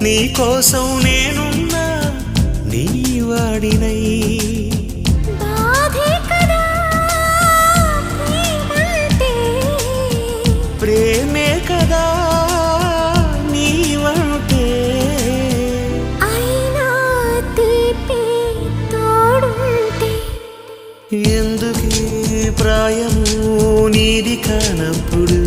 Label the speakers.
Speaker 1: నీ కోసం నేనున్నా నీ వాడినై ప్రేమే కదా నీవంటే ఎందుకీ ప్రాయము నీది కానప్పుడు